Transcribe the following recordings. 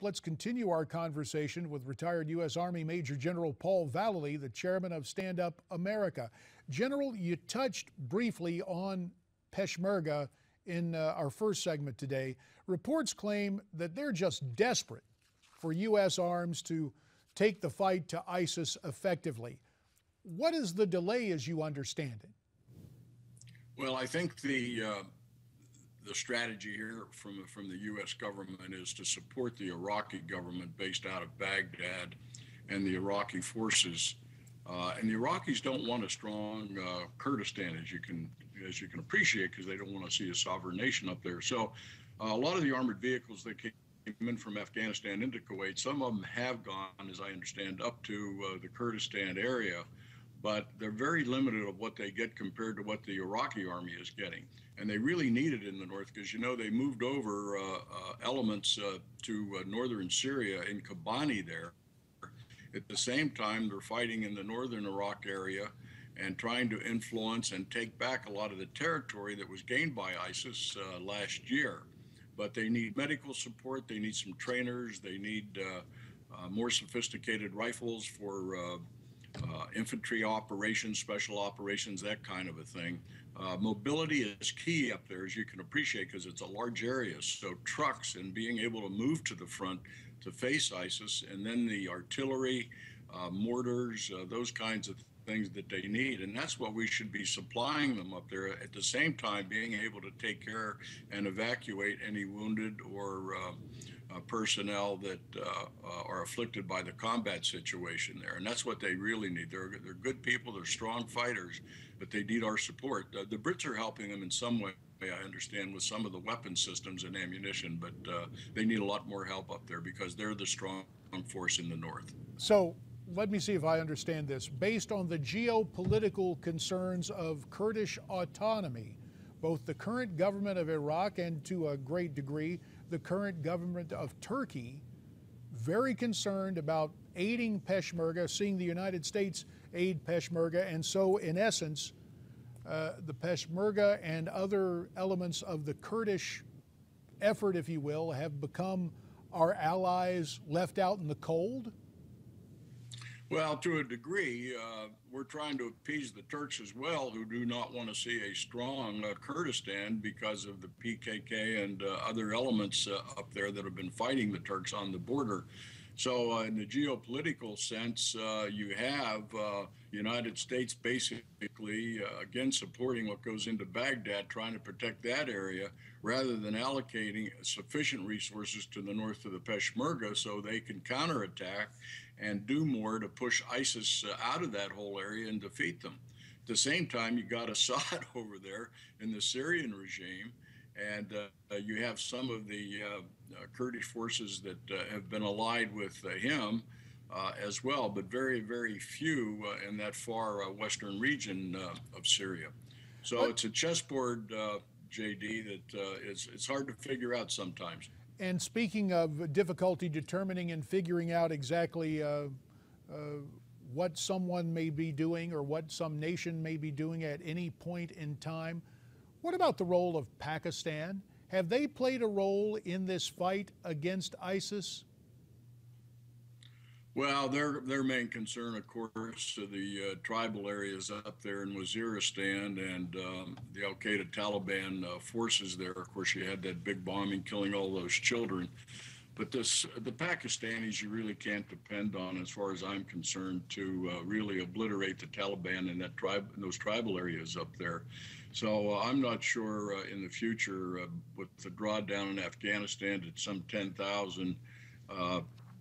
Let's continue our conversation with retired U.S. Army Major General Paul Vallely, the chairman of Stand Up America. General, you touched briefly on Peshmerga in our first segment today. Reports claim that they're just desperate for U.S. arms to take the fight to ISIS effectively. What is the delay as you understand it? Well, I think the strategy here from the U.S. government is to support the Iraqi government based out of Baghdad and the Iraqi forces. And the Iraqis don't want a strong Kurdistan, as you can appreciate, because they don't want to see a sovereign nation up there. So a lot of the armored vehicles that came in from Afghanistan into Kuwait, some of them have gone, as I understand, up to the Kurdistan area. But they're very limited of what they get compared to what the Iraqi army is getting. And they really need it in the north because, you know, they moved over elements to northern Syria in Kobani there. At the same time, they're fighting in the northern Iraq area and trying to influence and take back a lot of the territory that was gained by ISIS last year. But they need medical support, they need some trainers, they need more sophisticated rifles for infantry operations, special operations, that kind of a thing. Mobility is key up there, as you can appreciate, because it's a large area. So trucks and being able to move to the front to face ISIS, and then the artillery, mortars, those kinds of things that they need. And that's what we should be supplying them up there. At the same time, being able to take care and evacuate any wounded or personnel that are afflicted by the combat situation there. And that's what they really need. They're good people, they're strong fighters, but they need our support. The Brits are helping them in some way, I understand, with some of the weapon systems and ammunition, but they need a lot more help up there because they're the strong force in the north. So let me see if I understand this. Based on the geopolitical concerns of Kurdish autonomy, both the current government of Iraq and, to a great degree, the current government of Turkey, very concerned about aiding Peshmerga, seeing the United States aid Peshmerga, and so in essence, the Peshmerga and other elements of the Kurdish effort, if you will, have become our allies left out in the cold? Well, to a degree, we're trying to appease the Turks as well, who do not want to see a strong Kurdistan because of the PKK and other elements up there that have been fighting the Turks on the border. So in the geopolitical sense, you have United States basically, again, supporting what goes into Baghdad, trying to protect that area, rather than allocating sufficient resources to the north of the Peshmerga so they can counterattack and do more to push ISIS out of that whole area and defeat them. At the same time, you got Assad over there in the Syrian regime, and you have some of the Kurdish forces that have been allied with him as well, but very, very few in that far western region of Syria. So it's a chessboard, JD, that it's hard to figure out sometimes. And speaking of difficulty determining and figuring out exactly what someone may be doing or what some nation may be doing at any point in time, what about the role of Pakistan? Have they played a role in this fight against ISIS? Well, their main concern, of course, are the tribal areas up there in Waziristan and the Al-Qaeda Taliban forces there. Of course, you had that big bombing killing all those children. But the Pakistanis you really can't depend on, as far as I'm concerned, to really obliterate the Taliban in those tribal areas up there. So I'm not sure in the future, with the drawdown in Afghanistan at some 10,000,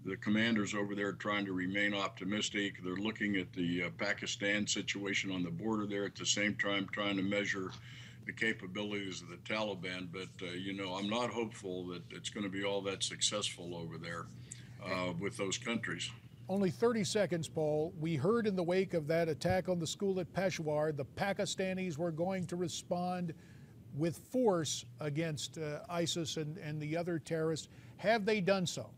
the commanders over there are trying to remain optimistic. They're looking at the Pakistan situation on the border there, at the same time trying to measure the capabilities of the Taliban. But, you know, I'm not hopeful that it's going to be all that successful over there with those countries. Only 30 seconds, Paul. We heard in the wake of that attack on the school at Peshawar, the Pakistanis were going to respond with force against ISIS and the other terrorists. Have they done so?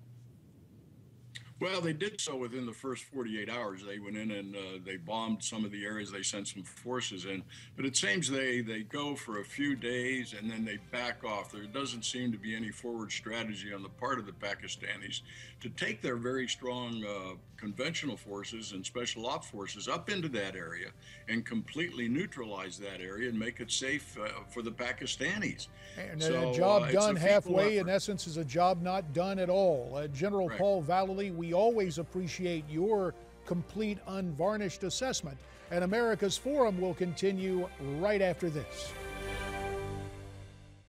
Well, they did so within the first 48 hours. They went in and they bombed some of the areas. They sent some forces in, but it seems they go for a few days and then they back off. There doesn't seem to be any forward strategy on the part of the Pakistanis to take their very strong conventional forces and special op forces up into that area and completely neutralize that area and make it safe for the Pakistanis. And So, a job done halfway, in effort. essence, is a job not done at all. General Right. Paul Vallely, we always appreciate your complete, unvarnished assessment. And America's Forum will continue right after this.